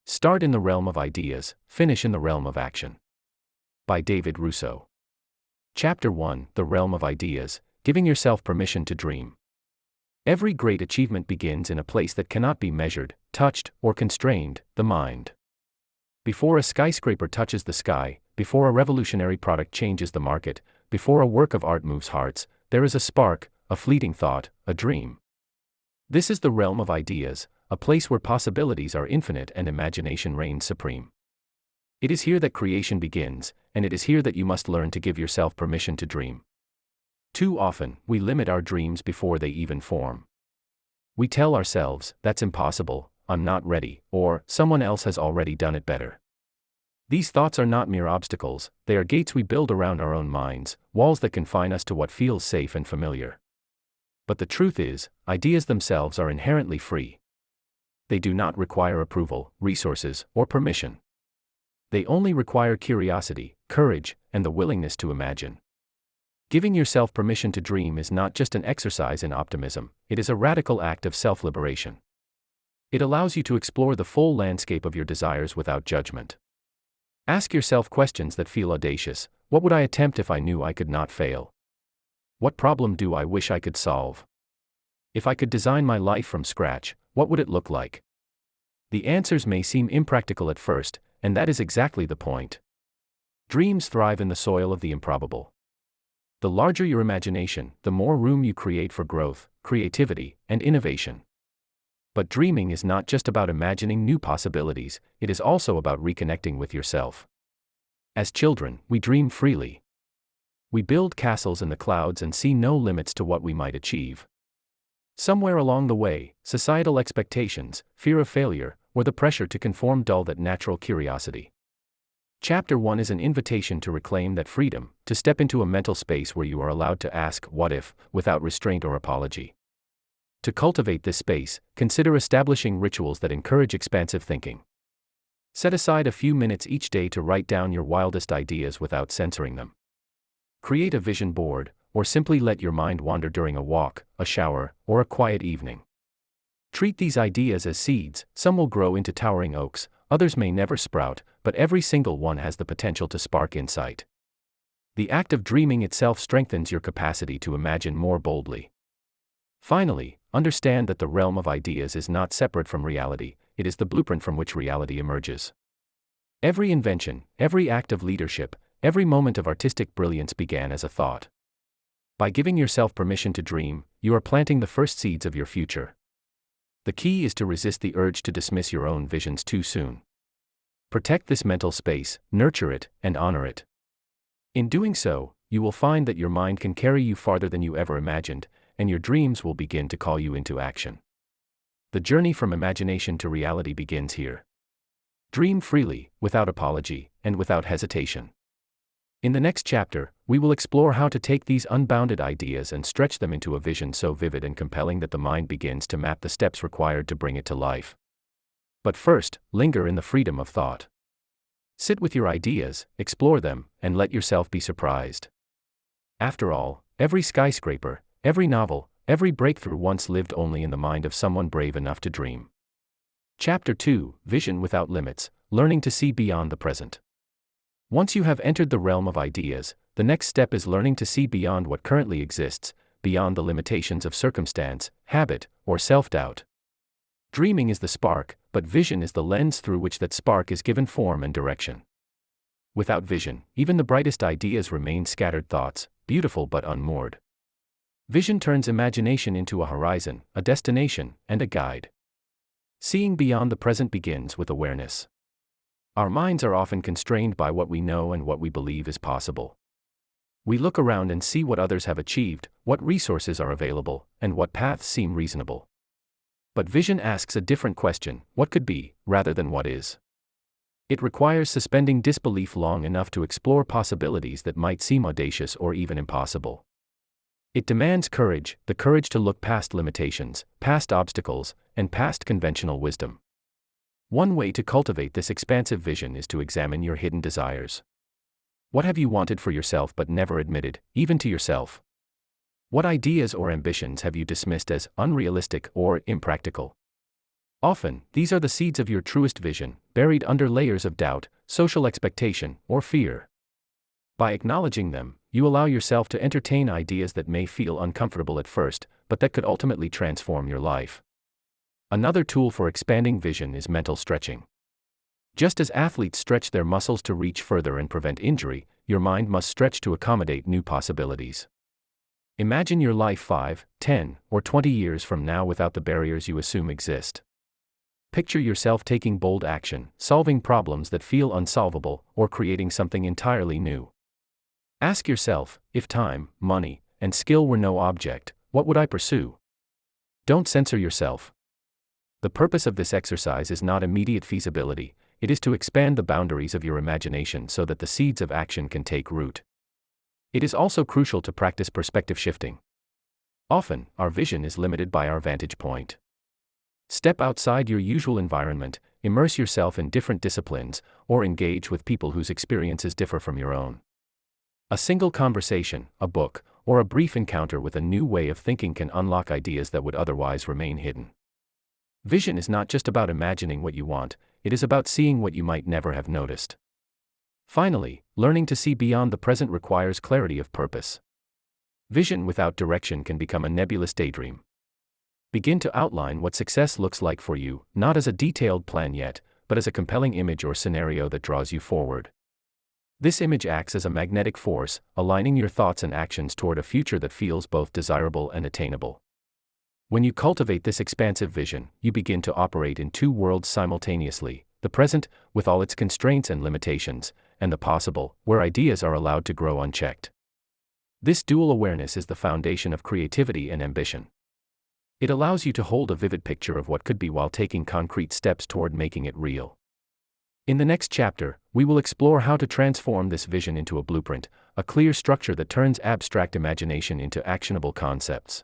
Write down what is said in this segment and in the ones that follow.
Start in the realm of ideas, finish in the realm of action. By David Russo. Chapter 1: The Realm of Ideas, Giving Yourself Permission to Dream. Every great achievement begins in a place that cannot be measured, touched, or constrained, the mind. Before a skyscraper touches the sky, before a revolutionary product changes the market, before a work of art moves hearts, there is a spark, a fleeting thought, a dream. This is the realm of ideas, a place where possibilities are infinite and imagination reigns supreme. It is here that creation begins, and it is here that you must learn to give yourself permission to dream. Too often, we limit our dreams before they even form. We tell ourselves, "That's impossible, I'm not ready," or "Someone else has already done it better." These thoughts are not mere obstacles, they are gates we build around our own minds, walls that confine us to what feels safe and familiar. But the truth is, ideas themselves are inherently free. They do not require approval, resources, or permission. They only require curiosity, courage, and the willingness to imagine. Giving yourself permission to dream is not just an exercise in optimism, it is a radical act of self-liberation. It allows you to explore the full landscape of your desires without judgment. Ask yourself questions that feel audacious. What would I attempt if I knew I could not fail? What problem do I wish I could solve? If I could design my life from scratch, what would it look like? The answers may seem impractical at first, and that is exactly the point. Dreams thrive in the soil of the improbable. The larger your imagination, the more room you create for growth, creativity, and innovation. But dreaming is not just about imagining new possibilities, it is also about reconnecting with yourself. As children, we dream freely. We build castles in the clouds and see no limits to what we might achieve. Somewhere along the way, societal expectations, fear of failure, or the pressure to conform dull that natural curiosity. Chapter 1 is an invitation to reclaim that freedom, to step into a mental space where you are allowed to ask, "What if?" without restraint or apology. To cultivate this space, consider establishing rituals that encourage expansive thinking. Set aside a few minutes each day to write down your wildest ideas without censoring them. Create a vision board, or simply let your mind wander during a walk, a shower, or a quiet evening. Treat these ideas as seeds. Some will grow into towering oaks, others may never sprout, but every single one has the potential to spark insight. The act of dreaming itself strengthens your capacity to imagine more boldly. Finally, understand that the realm of ideas is not separate from reality, it is the blueprint from which reality emerges. Every invention, every act of leadership, every moment of artistic brilliance began as a thought. By giving yourself permission to dream, you are planting the first seeds of your future. The key is to resist the urge to dismiss your own visions too soon. Protect this mental space, nurture it, and honor it. In doing so, you will find that your mind can carry you farther than you ever imagined, and your dreams will begin to call you into action. The journey from imagination to reality begins here. Dream freely, without apology, and without hesitation. In the next chapter, we will explore how to take these unbounded ideas and stretch them into a vision so vivid and compelling that the mind begins to map the steps required to bring it to life. But first, linger in the freedom of thought. Sit with your ideas, explore them, and let yourself be surprised. After all, every skyscraper, every novel, every breakthrough once lived only in the mind of someone brave enough to dream. Chapter 2: Vision Without Limits, Learning to See Beyond the Present. Once you have entered the realm of ideas, the next step is learning to see beyond what currently exists, beyond the limitations of circumstance, habit, or self-doubt. Dreaming is the spark, but vision is the lens through which that spark is given form and direction. Without vision, even the brightest ideas remain scattered thoughts, beautiful but unmoored. Vision turns imagination into a horizon, a destination, and a guide. Seeing beyond the present begins with awareness. Our minds are often constrained by what we know and what we believe is possible. We look around and see what others have achieved, what resources are available, and what paths seem reasonable. But vision asks a different question: what could be, rather than what is. It requires suspending disbelief long enough to explore possibilities that might seem audacious or even impossible. It demands courage, the courage to look past limitations, past obstacles, and past conventional wisdom. One way to cultivate this expansive vision is to examine your hidden desires. What have you wanted for yourself but never admitted, even to yourself? What ideas or ambitions have you dismissed as unrealistic or impractical? Often, these are the seeds of your truest vision, buried under layers of doubt, social expectation, or fear. By acknowledging them, you allow yourself to entertain ideas that may feel uncomfortable at first, but that could ultimately transform your life. Another tool for expanding vision is mental stretching. Just as athletes stretch their muscles to reach further and prevent injury, your mind must stretch to accommodate new possibilities. Imagine your life 5, 10, or 20 years from now without the barriers you assume exist. Picture yourself taking bold action, solving problems that feel unsolvable, or creating something entirely new. Ask yourself, if time, money, and skill were no object, what would I pursue? Don't censor yourself. The purpose of this exercise is not immediate feasibility, it is to expand the boundaries of your imagination so that the seeds of action can take root. It is also crucial to practice perspective shifting. Often, our vision is limited by our vantage point. Step outside your usual environment, immerse yourself in different disciplines, or engage with people whose experiences differ from your own. A single conversation, a book, or a brief encounter with a new way of thinking can unlock ideas that would otherwise remain hidden. Vision is not just about imagining what you want, it is about seeing what you might never have noticed. Finally, learning to see beyond the present requires clarity of purpose. Vision without direction can become a nebulous daydream. Begin to outline what success looks like for you, not as a detailed plan yet, but as a compelling image or scenario that draws you forward. This image acts as a magnetic force, aligning your thoughts and actions toward a future that feels both desirable and attainable. When you cultivate this expansive vision, you begin to operate in two worlds simultaneously: the present, with all its constraints and limitations, and the possible, where ideas are allowed to grow unchecked. This dual awareness is the foundation of creativity and ambition. It allows you to hold a vivid picture of what could be while taking concrete steps toward making it real. In the next chapter, we will explore how to transform this vision into a blueprint, a clear structure that turns abstract imagination into actionable concepts.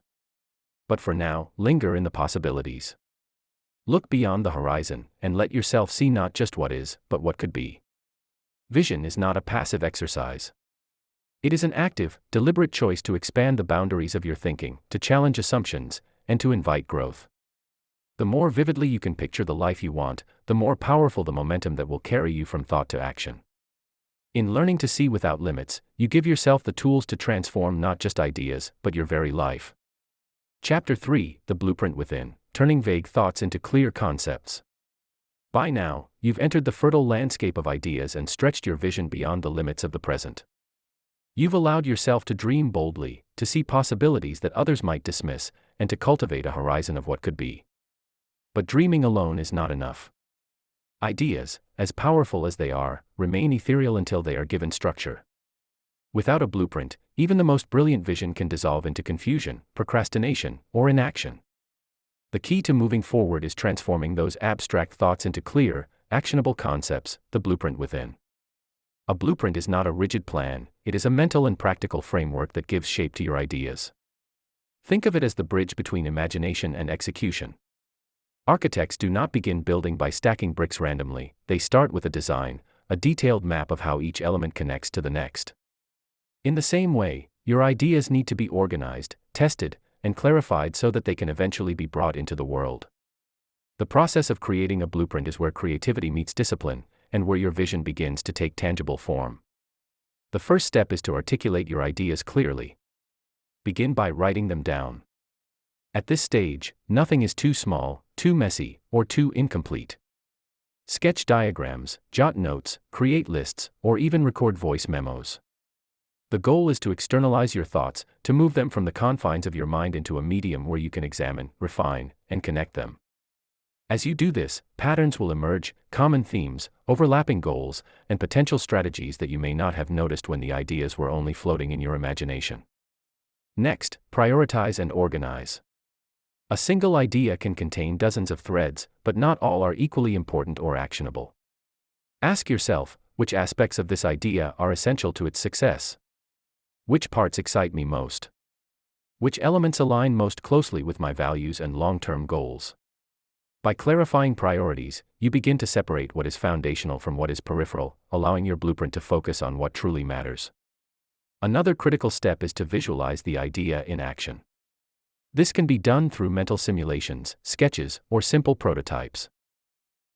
But for now, linger in the possibilities. Look beyond the horizon, and let yourself see not just what is, but what could be. Vision is not a passive exercise. It is an active, deliberate choice to expand the boundaries of your thinking, to challenge assumptions, and to invite growth. The more vividly you can picture the life you want, the more powerful the momentum that will carry you from thought to action. In learning to see without limits, you give yourself the tools to transform not just ideas, but your very life. Chapter 3: The Blueprint Within, Turning Vague Thoughts into Clear Concepts. By now, you've entered the fertile landscape of ideas and stretched your vision beyond the limits of the present. You've allowed yourself to dream boldly, to see possibilities that others might dismiss, and to cultivate a horizon of what could be. But dreaming alone is not enough. Ideas, as powerful as they are, remain ethereal until they are given structure. Without a blueprint, even the most brilliant vision can dissolve into confusion, procrastination, or inaction. The key to moving forward is transforming those abstract thoughts into clear, actionable concepts, the blueprint within. A blueprint is not a rigid plan, it is a mental and practical framework that gives shape to your ideas. Think of it as the bridge between imagination and execution. Architects do not begin building by stacking bricks randomly, they start with a design, a detailed map of how each element connects to the next. In the same way, your ideas need to be organized, tested, and clarified so that they can eventually be brought into the world. The process of creating a blueprint is where creativity meets discipline, and where your vision begins to take tangible form. The first step is to articulate your ideas clearly. Begin by writing them down. At this stage, nothing is too small, too messy, or too incomplete. Sketch diagrams, jot notes, create lists, or even record voice memos. The goal is to externalize your thoughts, to move them from the confines of your mind into a medium where you can examine, refine, and connect them. As you do this, patterns will emerge, common themes, overlapping goals, and potential strategies that you may not have noticed when the ideas were only floating in your imagination. Next, prioritize and organize. A single idea can contain dozens of threads, but not all are equally important or actionable. Ask yourself, which aspects of this idea are essential to its success? Which parts excite me most? Which elements align most closely with my values and long-term goals? By clarifying priorities, you begin to separate what is foundational from what is peripheral, allowing your blueprint to focus on what truly matters. Another critical step is to visualize the idea in action. This can be done through mental simulations, sketches, or simple prototypes.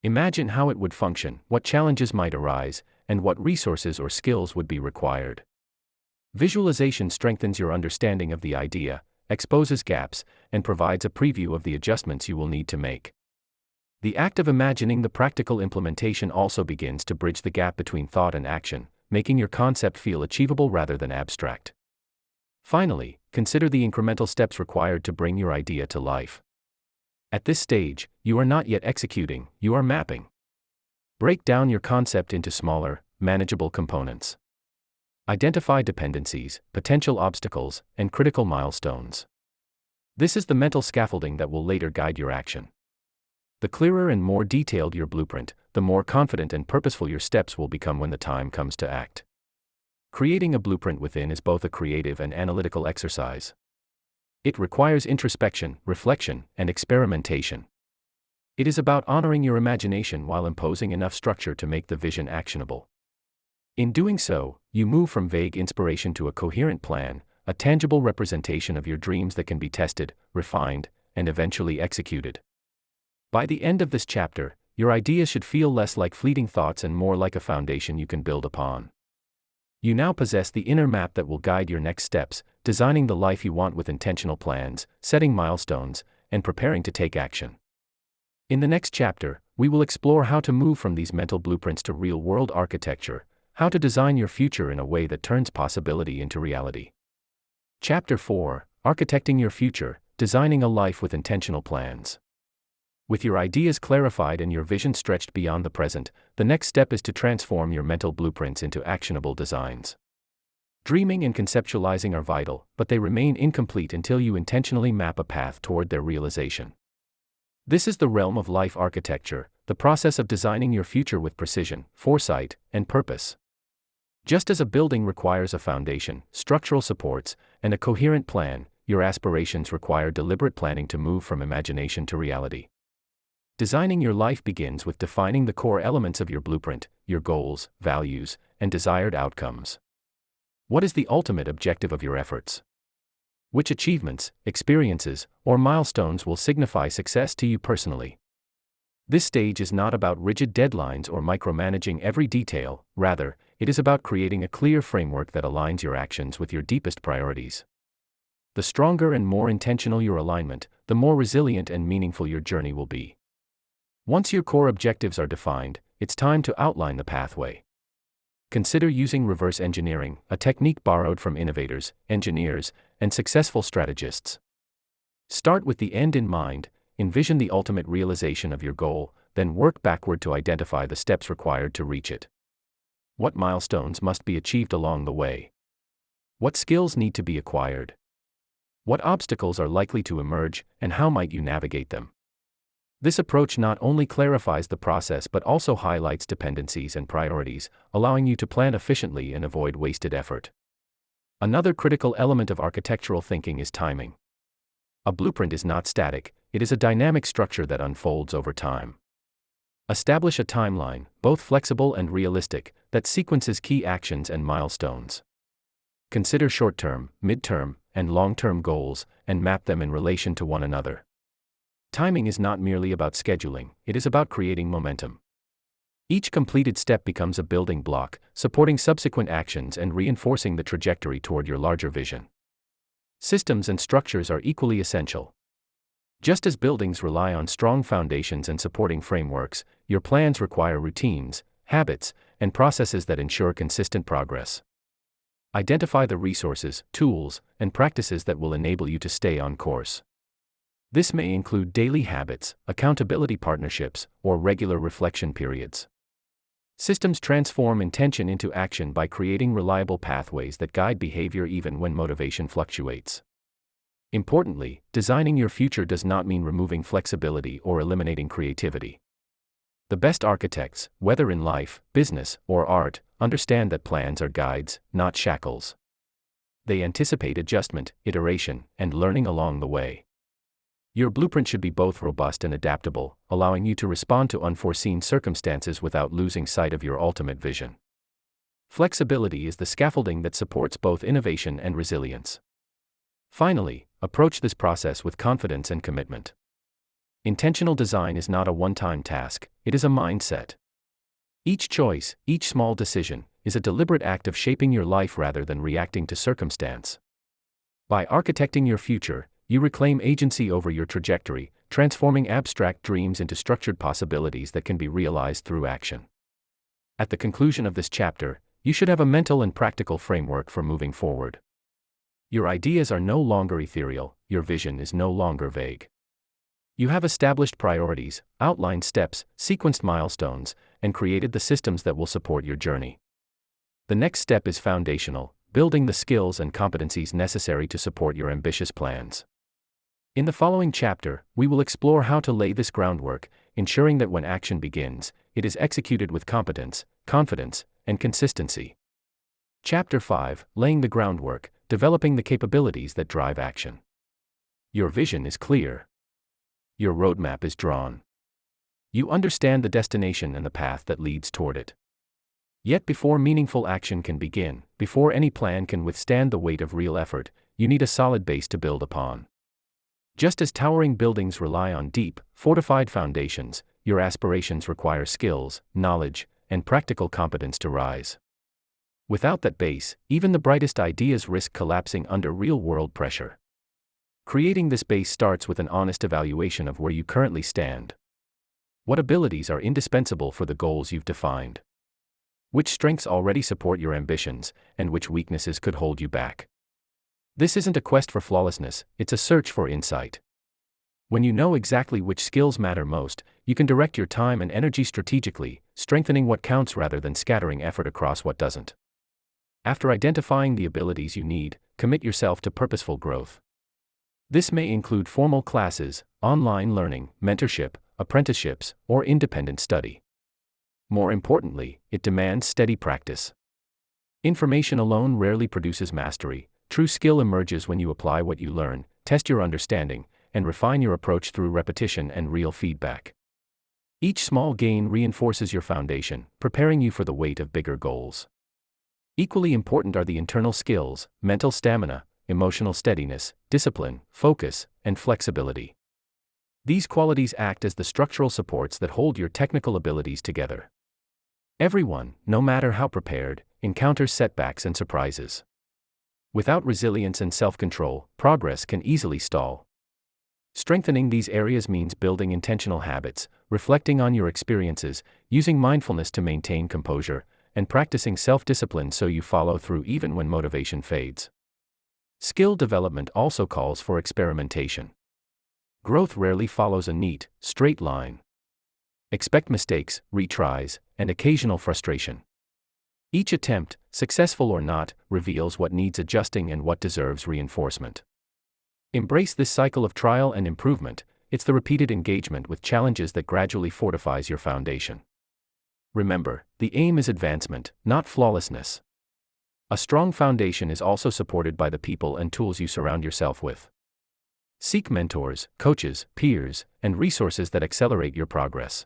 Imagine how it would function, what challenges might arise, and what resources or skills would be required. Visualization strengthens your understanding of the idea, exposes gaps, and provides a preview of the adjustments you will need to make. The act of imagining the practical implementation also begins to bridge the gap between thought and action, making your concept feel achievable rather than abstract. Finally, consider the incremental steps required to bring your idea to life. At this stage, you are not yet executing, you are mapping. Break down your concept into smaller, manageable components. Identify dependencies, potential obstacles, and critical milestones. This is the mental scaffolding that will later guide your action. The clearer and more detailed your blueprint, the more confident and purposeful your steps will become when the time comes to act. Creating a blueprint within is both a creative and analytical exercise. It requires introspection, reflection, and experimentation. It is about honoring your imagination while imposing enough structure to make the vision actionable. In doing so, you move from vague inspiration to a coherent plan, a tangible representation of your dreams that can be tested, refined, and eventually executed. By the end of this chapter, your ideas should feel less like fleeting thoughts and more like a foundation you can build upon. You now possess the inner map that will guide your next steps, designing the life you want with intentional plans, setting milestones, and preparing to take action. In the next chapter, we will explore how to move from these mental blueprints to real-world architecture, how to design your future in a way that turns possibility into reality. Chapter 4: Architecting Your Future, Designing a Life with Intentional Plans. With your ideas clarified and your vision stretched beyond the present, the next step is to transform your mental blueprints into actionable designs. Dreaming and conceptualizing are vital, but they remain incomplete until you intentionally map a path toward their realization. This is the realm of life architecture, the process of designing your future with precision, foresight, and purpose. Just as a building requires a foundation, structural supports, and a coherent plan, your aspirations require deliberate planning to move from imagination to reality. Designing your life begins with defining the core elements of your blueprint, your goals, values, and desired outcomes. What is the ultimate objective of your efforts? Which achievements, experiences, or milestones will signify success to you personally? This stage is not about rigid deadlines or micromanaging every detail, rather, it is about creating a clear framework that aligns your actions with your deepest priorities. The stronger and more intentional your alignment, the more resilient and meaningful your journey will be. Once your core objectives are defined, it's time to outline the pathway. Consider using reverse engineering, a technique borrowed from innovators, engineers, and successful strategists. Start with the end in mind, envision the ultimate realization of your goal, then work backward to identify the steps required to reach it. What milestones must be achieved along the way? What skills need to be acquired? What obstacles are likely to emerge, and how might you navigate them? This approach not only clarifies the process but also highlights dependencies and priorities, allowing you to plan efficiently and avoid wasted effort. Another critical element of architectural thinking is timing. A blueprint is not static, it is a dynamic structure that unfolds over time. Establish a timeline, both flexible and realistic, that sequences key actions and milestones. Consider short-term, mid-term, and long-term goals, and map them in relation to one another. Timing is not merely about scheduling, it is about creating momentum. Each completed step becomes a building block, supporting subsequent actions and reinforcing the trajectory toward your larger vision. Systems and structures are equally essential. Just as buildings rely on strong foundations and supporting frameworks, your plans require routines, habits, and processes that ensure consistent progress. Identify the resources, tools, and practices that will enable you to stay on course. This may include daily habits, accountability partnerships, or regular reflection periods. Systems transform intention into action by creating reliable pathways that guide behavior even when motivation fluctuates. Importantly, designing your future does not mean removing flexibility or eliminating creativity. The best architects, whether in life, business, or art, understand that plans are guides, not shackles. They anticipate adjustment, iteration, and learning along the way. Your blueprint should be both robust and adaptable, allowing you to respond to unforeseen circumstances without losing sight of your ultimate vision. Flexibility is the scaffolding that supports both innovation and resilience. Finally, approach this process with confidence and commitment. Intentional design is not a one-time task, it is a mindset. Each choice, each small decision, is a deliberate act of shaping your life rather than reacting to circumstance. By architecting your future, you reclaim agency over your trajectory, transforming abstract dreams into structured possibilities that can be realized through action. At the conclusion of this chapter, you should have a mental and practical framework for moving forward. Your ideas are no longer ethereal, your vision is no longer vague. You have established priorities, outlined steps, sequenced milestones, and created the systems that will support your journey. The next step is foundational, building the skills and competencies necessary to support your ambitious plans. In the following chapter, we will explore how to lay this groundwork, ensuring that when action begins, it is executed with competence, confidence, and consistency. Chapter 5, Laying the Groundwork, Developing the Capabilities that Drive Action. Your vision is clear. Your roadmap is drawn. You understand the destination and the path that leads toward it. Yet before meaningful action can begin, before any plan can withstand the weight of real effort, you need a solid base to build upon. Just as towering buildings rely on deep, fortified foundations, your aspirations require skills, knowledge, and practical competence to rise. Without that base, even the brightest ideas risk collapsing under real-world pressure. Creating this base starts with an honest evaluation of where you currently stand. What abilities are indispensable for the goals you've defined? Which strengths already support your ambitions, and which weaknesses could hold you back? This isn't a quest for flawlessness, it's a search for insight. When you know exactly which skills matter most, you can direct your time and energy strategically, strengthening what counts rather than scattering effort across what doesn't. After identifying the abilities you need, commit yourself to purposeful growth. This may include formal classes, online learning, mentorship, apprenticeships, or independent study. More importantly, it demands steady practice. Information alone rarely produces mastery. True skill emerges when you apply what you learn, test your understanding, and refine your approach through repetition and real feedback. Each small gain reinforces your foundation, preparing you for the weight of bigger goals. Equally important are the internal skills, mental stamina, emotional steadiness, discipline, focus, and flexibility. These qualities act as the structural supports that hold your technical abilities together. Everyone, no matter how prepared, encounters setbacks and surprises. Without resilience and self-control, progress can easily stall. Strengthening these areas means building intentional habits, reflecting on your experiences, using mindfulness to maintain composure, and practicing self-discipline so you follow through even when motivation fades. Skill development also calls for experimentation. Growth rarely follows a neat, straight line. Expect mistakes, retries, and occasional frustration. Each attempt, successful or not, reveals what needs adjusting and what deserves reinforcement. Embrace this cycle of trial and improvement. It's the repeated engagement with challenges that gradually fortifies your foundation. Remember, the aim is advancement, not flawlessness. A strong foundation is also supported by the people and tools you surround yourself with. Seek mentors, coaches, peers, and resources that accelerate your progress.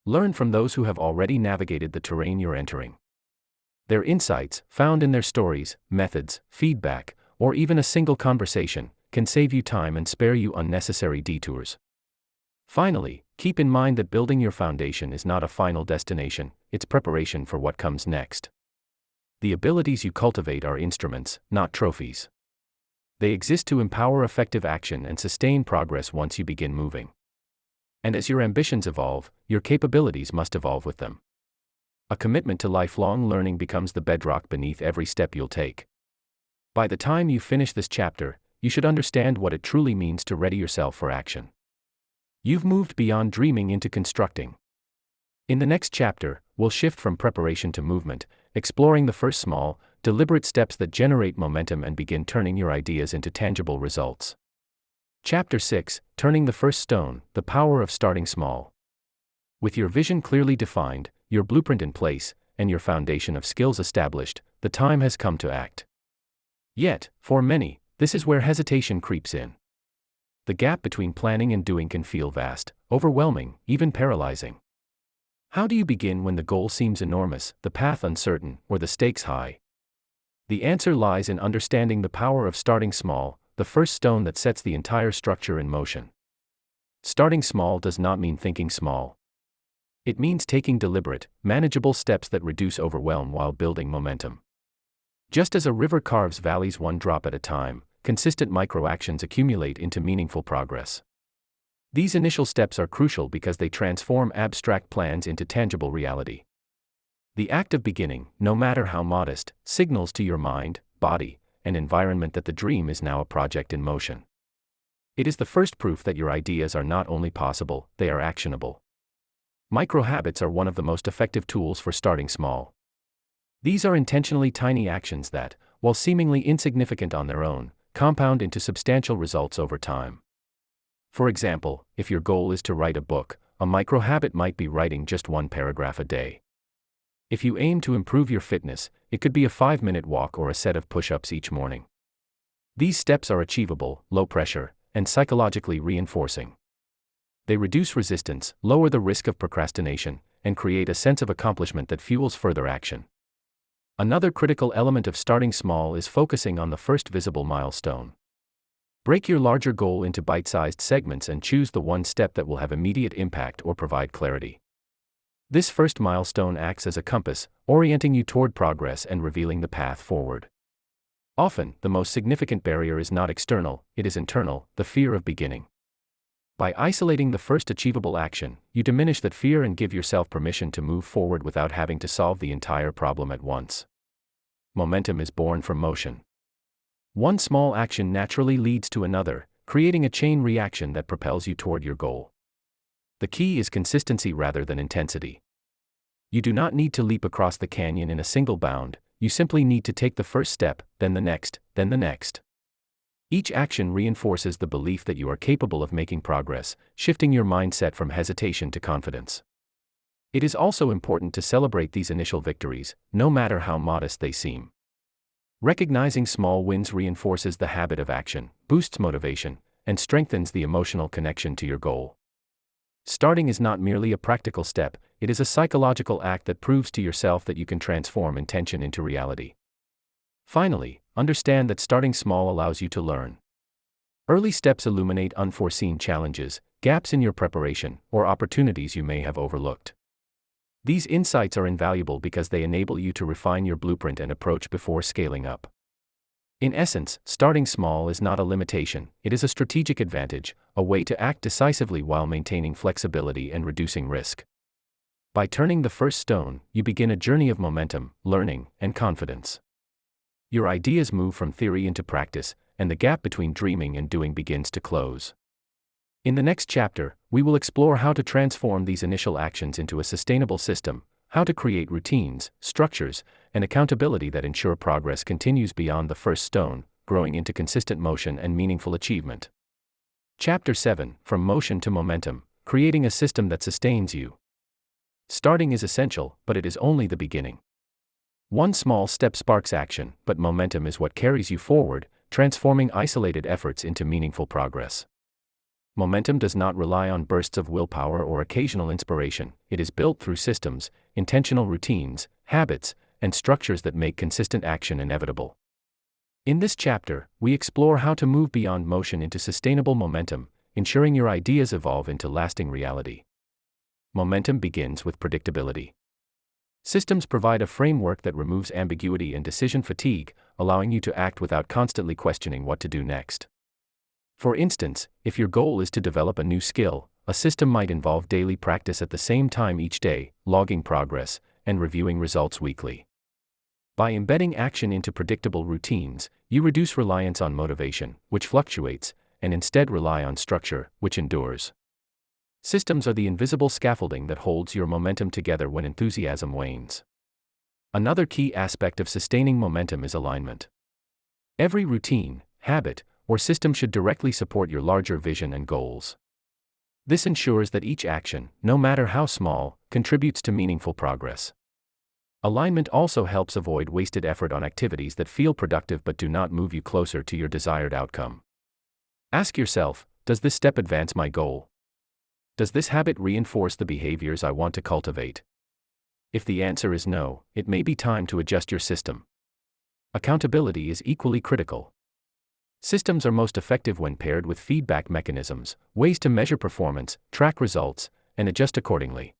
Learn from those who have already navigated the terrain you're entering. Their insights, found in their stories, methods, feedback, or even a single conversation, can save you time and spare you unnecessary detours. Finally, keep in mind that building your foundation is not a final destination, it's preparation for what comes next. The abilities you cultivate are instruments, not trophies. They exist to empower effective action and sustain progress once you begin moving. And as your ambitions evolve, your capabilities must evolve with them. A commitment to lifelong learning becomes the bedrock beneath every step you'll take. By the time you finish this chapter, you should understand what it truly means to ready yourself for action. You've moved beyond dreaming into constructing. In the next chapter, we'll shift from preparation to movement, exploring the first small, deliberate steps that generate momentum and begin turning your ideas into tangible results. Chapter 6, Turning the First Stone, The Power of Starting Small. With your vision clearly defined, your blueprint in place, and your foundation of skills established, the time has come to act. Yet, for many, this is where hesitation creeps in. The gap between planning and doing can feel vast, overwhelming, even paralyzing. How do you begin when the goal seems enormous, the path uncertain, or the stakes high? The answer lies in understanding the power of starting small, the first stone that sets the entire structure in motion. Starting small does not mean thinking small. It means taking deliberate, manageable steps that reduce overwhelm while building momentum. Just as a river carves valleys one drop at a time, consistent micro-actions accumulate into meaningful progress. These initial steps are crucial because they transform abstract plans into tangible reality. The act of beginning, no matter how modest, signals to your mind, body, and environment that the dream is now a project in motion. It is the first proof that your ideas are not only possible, they are actionable. Micro-habits are one of the most effective tools for starting small. These are intentionally tiny actions that, while seemingly insignificant on their own, compound into substantial results over time. For example, if your goal is to write a book, a micro-habit might be writing just one paragraph a day. If you aim to improve your fitness, it could be a 5-minute walk or a set of push-ups each morning. These steps are achievable, low pressure, and psychologically reinforcing. They reduce resistance, lower the risk of procrastination, and create a sense of accomplishment that fuels further action. Another critical element of starting small is focusing on the first visible milestone. Break your larger goal into bite-sized segments and choose the one step that will have immediate impact or provide clarity. This first milestone acts as a compass, orienting you toward progress and revealing the path forward. Often, the most significant barrier is not external, it is internal, the fear of beginning. By isolating the first achievable action, you diminish that fear and give yourself permission to move forward without having to solve the entire problem at once. Momentum is born from motion. One small action naturally leads to another, creating a chain reaction that propels you toward your goal. The key is consistency rather than intensity. You do not need to leap across the canyon in a single bound, you simply need to take the first step, then the next, then the next. Each action reinforces the belief that you are capable of making progress, shifting your mindset from hesitation to confidence. It is also important to celebrate these initial victories, no matter how modest they seem. Recognizing small wins reinforces the habit of action, boosts motivation, and strengthens the emotional connection to your goal. Starting is not merely a practical step, it is a psychological act that proves to yourself that you can transform intention into reality. Finally, understand that starting small allows you to learn. Early steps illuminate unforeseen challenges, gaps in your preparation, or opportunities you may have overlooked. These insights are invaluable because they enable you to refine your blueprint and approach before scaling up. In essence, starting small is not a limitation, it is a strategic advantage, a way to act decisively while maintaining flexibility and reducing risk. By turning the first stone, you begin a journey of momentum, learning, and confidence. Your ideas move from theory into practice, and the gap between dreaming and doing begins to close. In the next chapter, we will explore how to transform these initial actions into a sustainable system, how to create routines, structures, and accountability that ensure progress continues beyond the first stone, growing into consistent motion and meaningful achievement. Chapter 7, From Motion to Momentum, Creating a System that Sustains You. Starting is essential, but it is only the beginning. One small step sparks action, but momentum is what carries you forward, transforming isolated efforts into meaningful progress. Momentum does not rely on bursts of willpower or occasional inspiration, it is built through systems, intentional routines, habits, and structures that make consistent action inevitable. In this chapter, we explore how to move beyond motion into sustainable momentum, ensuring your ideas evolve into lasting reality. Momentum begins with predictability. Systems provide a framework that removes ambiguity and decision fatigue, allowing you to act without constantly questioning what to do next. For instance, if your goal is to develop a new skill, a system might involve daily practice at the same time each day, logging progress, and reviewing results weekly. By embedding action into predictable routines, you reduce reliance on motivation, which fluctuates, and instead rely on structure, which endures. Systems are the invisible scaffolding that holds your momentum together when enthusiasm wanes. Another key aspect of sustaining momentum is alignment. Every routine, habit, or system should directly support your larger vision and goals. This ensures that each action, no matter how small, contributes to meaningful progress. Alignment also helps avoid wasted effort on activities that feel productive but do not move you closer to your desired outcome. Ask yourself, does this step advance my goal? Does this habit reinforce the behaviors I want to cultivate? If the answer is no, it may be time to adjust your system. Accountability is equally critical. Systems are most effective when paired with feedback mechanisms, ways to measure performance, track results, and adjust accordingly.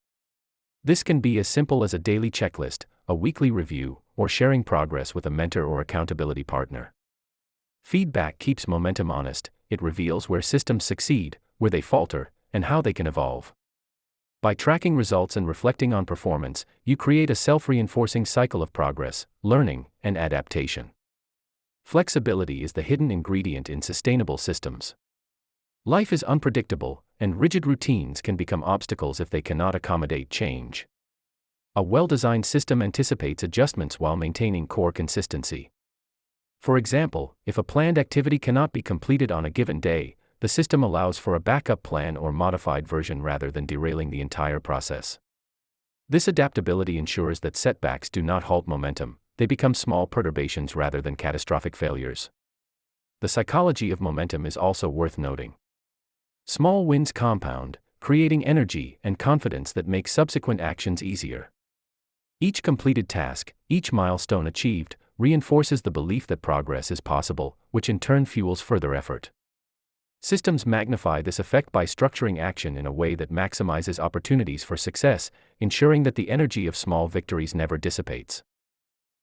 This can be as simple as a daily checklist, a weekly review, or sharing progress with a mentor or accountability partner. Feedback keeps momentum honest. It reveals where systems succeed, where they falter, and how they can evolve. By tracking results and reflecting on performance, you create a self-reinforcing cycle of progress, learning, and adaptation. Flexibility is the hidden ingredient in sustainable systems. Life is unpredictable, and rigid routines can become obstacles if they cannot accommodate change. A well-designed system anticipates adjustments while maintaining core consistency. For example, if a planned activity cannot be completed on a given day, the system allows for a backup plan or modified version rather than derailing the entire process. This adaptability ensures that setbacks do not halt momentum, they become small perturbations rather than catastrophic failures. The psychology of momentum is also worth noting. Small wins compound, creating energy and confidence that make subsequent actions easier. Each completed task, each milestone achieved, reinforces the belief that progress is possible, which in turn fuels further effort. Systems magnify this effect by structuring action in a way that maximizes opportunities for success, ensuring that the energy of small victories never dissipates.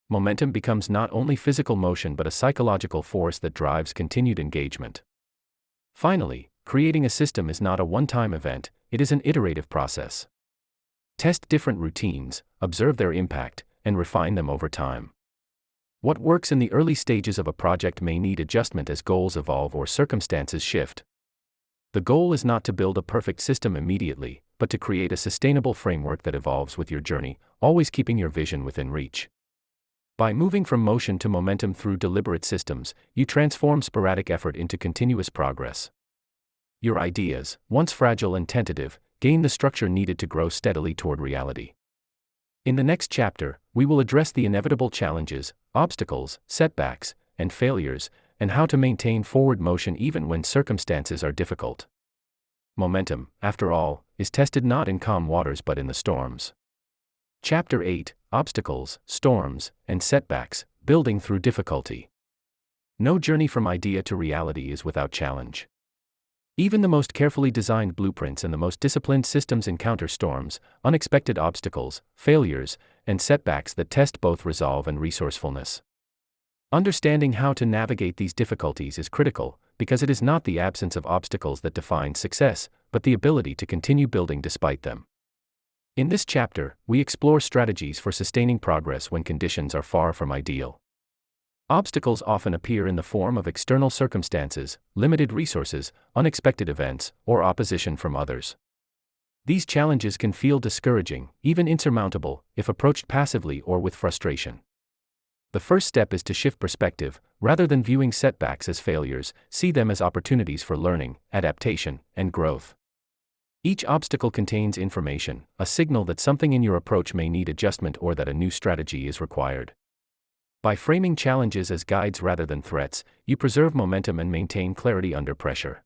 Momentum becomes not only physical motion but a psychological force that drives continued engagement. Finally, creating a system is not a one-time event, it is an iterative process. Test different routines, observe their impact, and refine them over time. What works in the early stages of a project may need adjustment as goals evolve or circumstances shift. The goal is not to build a perfect system immediately, but to create a sustainable framework that evolves with your journey, always keeping your vision within reach. By moving from motion to momentum through deliberate systems, you transform sporadic effort into continuous progress. Your ideas, once fragile and tentative, gain the structure needed to grow steadily toward reality. In the next chapter, we will address the inevitable challenges, obstacles, setbacks, and failures, and how to maintain forward motion even when circumstances are difficult. Momentum, after all, is tested not in calm waters but in the storms. Chapter 8: Obstacles, Storms, and Setbacks, Building Through Difficulty. No journey from idea to reality is without challenge. Even the most carefully designed blueprints and the most disciplined systems encounter storms, unexpected obstacles, failures, and setbacks that test both resolve and resourcefulness. Understanding how to navigate these difficulties is critical, because it is not the absence of obstacles that defines success, but the ability to continue building despite them. In this chapter, we explore strategies for sustaining progress when conditions are far from ideal. Obstacles often appear in the form of external circumstances, limited resources, unexpected events, or opposition from others. These challenges can feel discouraging, even insurmountable, if approached passively or with frustration. The first step is to shift perspective. Rather than viewing setbacks as failures, see them as opportunities for learning, adaptation, and growth. Each obstacle contains information, a signal that something in your approach may need adjustment or that a new strategy is required. By framing challenges as guides rather than threats, you preserve momentum and maintain clarity under pressure.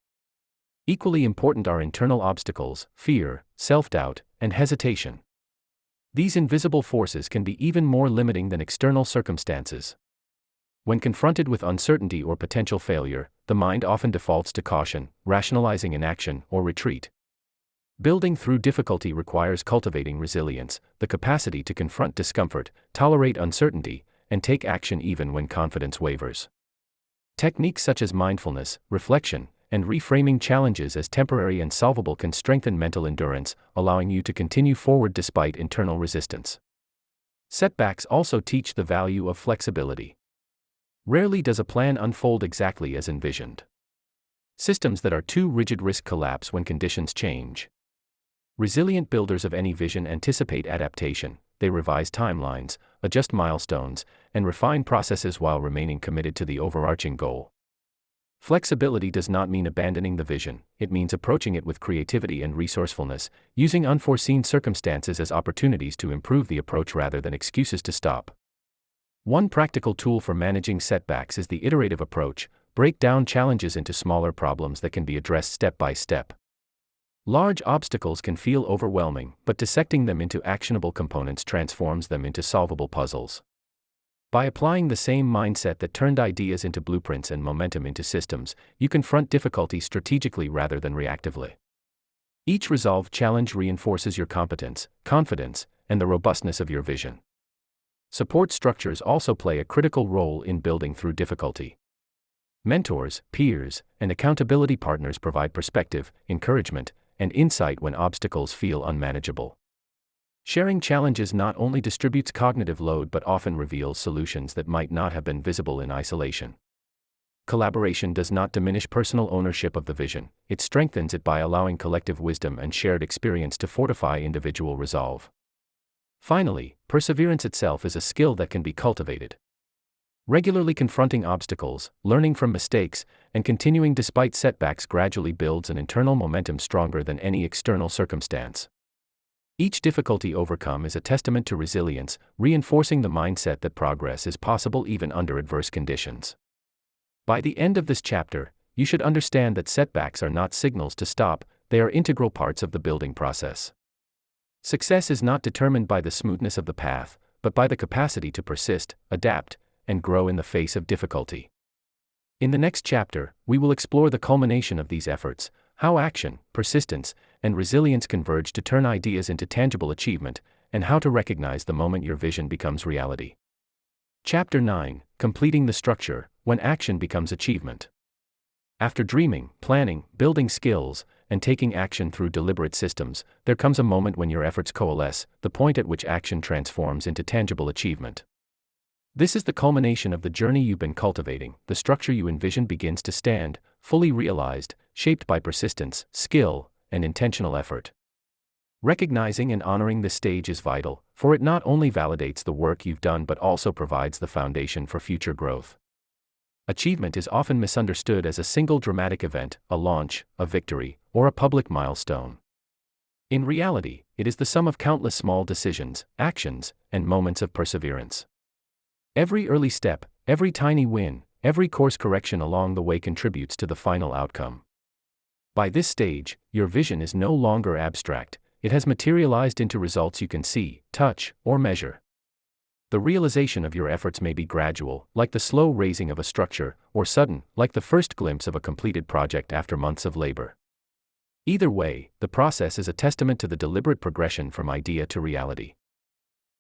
Equally important are internal obstacles, fear, self-doubt, and hesitation. These invisible forces can be even more limiting than external circumstances. When confronted with uncertainty or potential failure, the mind often defaults to caution, rationalizing inaction or retreat. Building through difficulty requires cultivating resilience, the capacity to confront discomfort, tolerate uncertainty, and take action even when confidence wavers. Techniques such as mindfulness, reflection, and reframing challenges as temporary and solvable can strengthen mental endurance, allowing you to continue forward despite internal resistance. Setbacks also teach the value of flexibility. Rarely does a plan unfold exactly as envisioned. Systems that are too rigid risk collapse when conditions change. Resilient builders of any vision anticipate adaptation. They revise timelines, adjust milestones, and refine processes while remaining committed to the overarching goal. Flexibility does not mean abandoning the vision, it means approaching it with creativity and resourcefulness, using unforeseen circumstances as opportunities to improve the approach rather than excuses to stop. One practical tool for managing setbacks is the iterative approach. Break down challenges into smaller problems that can be addressed step by step. Large obstacles can feel overwhelming, but dissecting them into actionable components transforms them into solvable puzzles. By applying the same mindset that turned ideas into blueprints and momentum into systems, you confront difficulty strategically rather than reactively. Each resolved challenge reinforces your competence, confidence, and the robustness of your vision. Support structures also play a critical role in building through difficulty. Mentors, peers, and accountability partners provide perspective, encouragement, and insight when obstacles feel unmanageable. Sharing challenges not only distributes cognitive load but often reveals solutions that might not have been visible in isolation. Collaboration does not diminish personal ownership of the vision, it strengthens it by allowing collective wisdom and shared experience to fortify individual resolve. Finally, perseverance itself is a skill that can be cultivated. Regularly confronting obstacles, learning from mistakes, and continuing despite setbacks gradually builds an internal momentum stronger than any external circumstance. Each difficulty overcome is a testament to resilience, reinforcing the mindset that progress is possible even under adverse conditions. By the end of this chapter, you should understand that setbacks are not signals to stop, they are integral parts of the building process. Success is not determined by the smoothness of the path, but by the capacity to persist, adapt, and grow in the face of difficulty. In the next chapter, we will explore the culmination of these efforts, how action, persistence, and resilience converge to turn ideas into tangible achievement, and how to recognize the moment your vision becomes reality. Chapter 9: Completing the structure, when action becomes achievement. After dreaming, planning, building skills, and taking action through deliberate systems, there comes a moment when your efforts coalesce, the point at which action transforms into tangible achievement. This is the culmination of the journey you've been cultivating. The structure you envision begins to stand, fully realized, shaped by persistence, skill, and intentional effort. Recognizing and honoring this stage is vital, for it not only validates the work you've done but also provides the foundation for future growth. Achievement is often misunderstood as a single dramatic event, a launch, a victory, or a public milestone. In reality, it is the sum of countless small decisions, actions, and moments of perseverance. Every early step, every tiny win, every course correction along the way contributes to the final outcome. By this stage, your vision is no longer abstract, it has materialized into results you can see, touch, or measure. The realization of your efforts may be gradual, like the slow raising of a structure, or sudden, like the first glimpse of a completed project after months of labor. Either way, the process is a testament to the deliberate progression from idea to reality.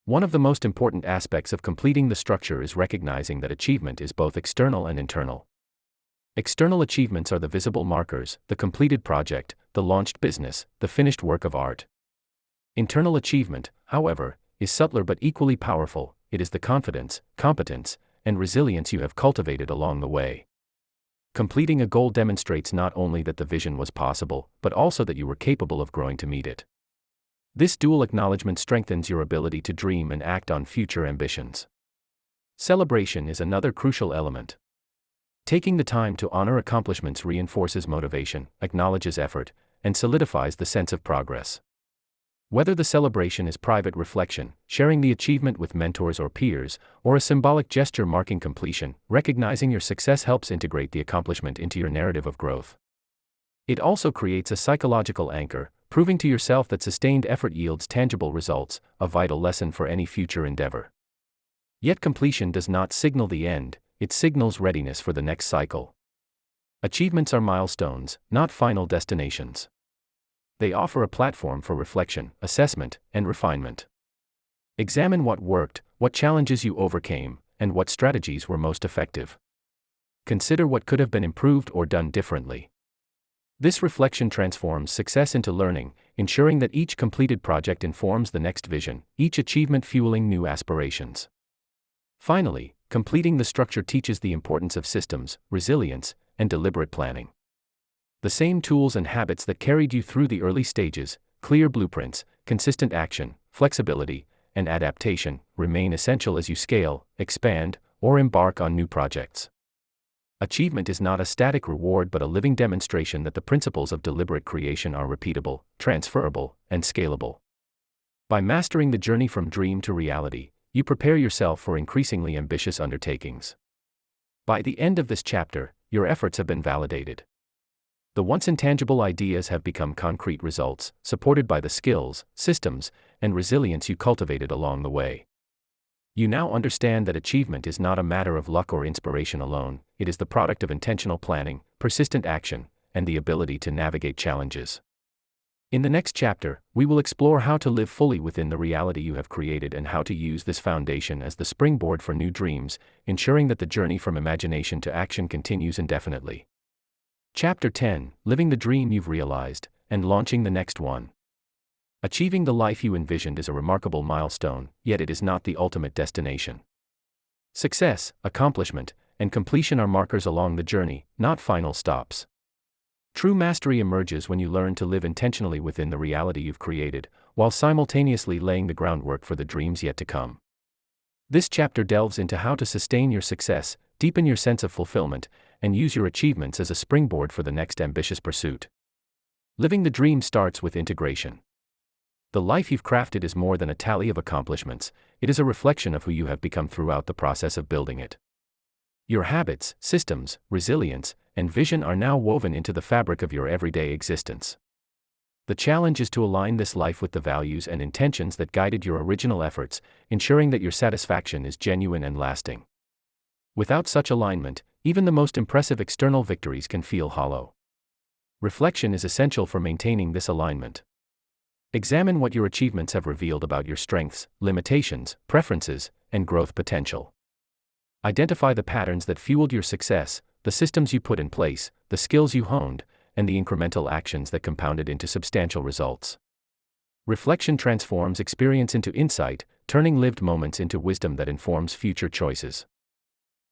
One of the most important aspects of completing the structure is recognizing that achievement is both external and internal. External achievements are the visible markers, the completed project, the launched business, the finished work of art. Internal achievement, however, is subtler but equally powerful. It is the confidence, competence, and resilience you have cultivated along the way. Completing a goal demonstrates not only that the vision was possible, but also that you were capable of growing to meet it. This dual acknowledgement strengthens your ability to dream and act on future ambitions. Celebration is another crucial element. Taking the time to honor accomplishments reinforces motivation, acknowledges effort, and solidifies the sense of progress. Whether the celebration is private reflection, sharing the achievement with mentors or peers, or a symbolic gesture marking completion, recognizing your success helps integrate the accomplishment into your narrative of growth. It also creates a psychological anchor, proving to yourself that sustained effort yields tangible results, a vital lesson for any future endeavor. Yet completion does not signal the end, it signals readiness for the next cycle. Achievements are milestones, not final destinations. They offer a platform for reflection, assessment, and refinement. Examine what worked, what challenges you overcame, and what strategies were most effective. Consider what could have been improved or done differently. This reflection transforms success into learning, ensuring that each completed project informs the next vision, each achievement fueling new aspirations. Finally, completing the structure teaches the importance of systems, resilience, and deliberate planning. The same tools and habits that carried you through the early stages, clear blueprints, consistent action, flexibility, and adaptation, remain essential as you scale, expand, or embark on new projects. Achievement is not a static reward but a living demonstration that the principles of deliberate creation are repeatable, transferable, and scalable. By mastering the journey from dream to reality, you prepare yourself for increasingly ambitious undertakings. By the end of this chapter, your efforts have been validated. The once intangible ideas have become concrete results, supported by the skills, systems, and resilience you cultivated along the way. You now understand that achievement is not a matter of luck or inspiration alone, it is the product of intentional planning, persistent action, and the ability to navigate challenges. In the next chapter, we will explore how to live fully within the reality you have created and how to use this foundation as the springboard for new dreams, ensuring that the journey from imagination to action continues indefinitely. Chapter 10: Living the Dream You've Realized, and Launching the Next One. Achieving the life you envisioned is a remarkable milestone, yet it is not the ultimate destination. Success, accomplishment, and completion are markers along the journey, not final stops. True mastery emerges when you learn to live intentionally within the reality you've created, while simultaneously laying the groundwork for the dreams yet to come. This chapter delves into how to sustain your success, deepen your sense of fulfillment, and use your achievements as a springboard for the next ambitious pursuit. Living the dream starts with integration. The life you've crafted is more than a tally of accomplishments, it is a reflection of who you have become throughout the process of building it. Your habits, systems, resilience, and vision are now woven into the fabric of your everyday existence. The challenge is to align this life with the values and intentions that guided your original efforts, ensuring that your satisfaction is genuine and lasting. Without such alignment, even the most impressive external victories can feel hollow. Reflection is essential for maintaining this alignment. Examine what your achievements have revealed about your strengths, limitations, preferences, and growth potential. Identify the patterns that fueled your success, the systems you put in place, the skills you honed, and the incremental actions that compounded into substantial results. Reflection transforms experience into insight, turning lived moments into wisdom that informs future choices.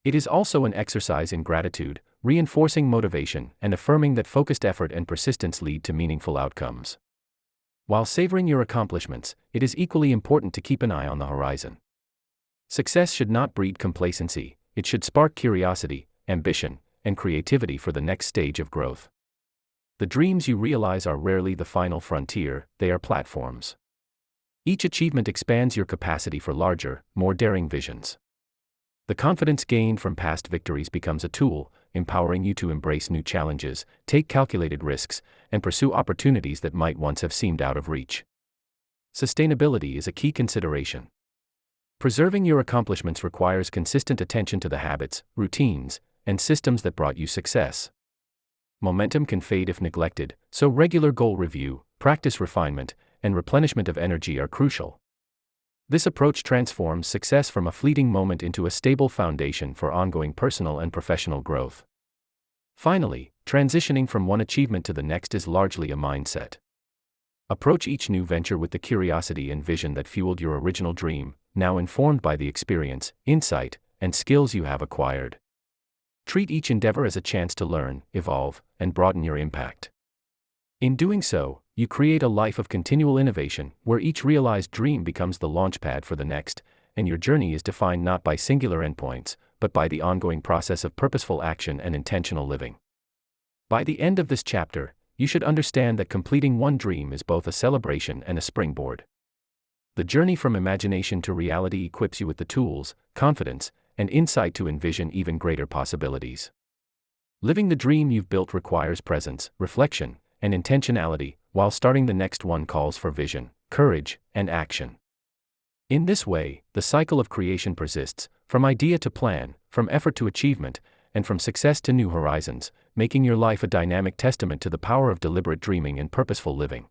It is also an exercise in gratitude, reinforcing motivation and affirming that focused effort and persistence lead to meaningful outcomes. While savoring your accomplishments, it is equally important to keep an eye on the horizon. Success should not breed complacency, it should spark curiosity, ambition, and creativity for the next stage of growth. The dreams you realize are rarely the final frontier, they are platforms. Each achievement expands your capacity for larger, more daring visions. The confidence gained from past victories becomes a tool, empowering you to embrace new challenges, take calculated risks, and pursue opportunities that might once have seemed out of reach. Sustainability is a key consideration. Preserving your accomplishments requires consistent attention to the habits, routines, and systems that brought you success. Momentum can fade if neglected, so regular goal review, practice refinement, and replenishment of energy are crucial. This approach transforms success from a fleeting moment into a stable foundation for ongoing personal and professional growth. Finally, transitioning from one achievement to the next is largely a mindset. Approach each new venture with the curiosity and vision that fueled your original dream, now informed by the experience, insight, and skills you have acquired. Treat each endeavor as a chance to learn, evolve, and broaden your impact. In doing so, you create a life of continual innovation, where each realized dream becomes the launchpad for the next, and your journey is defined not by singular endpoints, but by the ongoing process of purposeful action and intentional living. By the end of this chapter, you should understand that completing one dream is both a celebration and a springboard. The journey from imagination to reality equips you with the tools, confidence, and insight to envision even greater possibilities. Living the dream you've built requires presence, reflection, and intentionality, while starting the next one calls for vision, courage, and action. In this way, the cycle of creation persists, from idea to plan, from effort to achievement, and from success to new horizons, making your life a dynamic testament to the power of deliberate dreaming and purposeful living.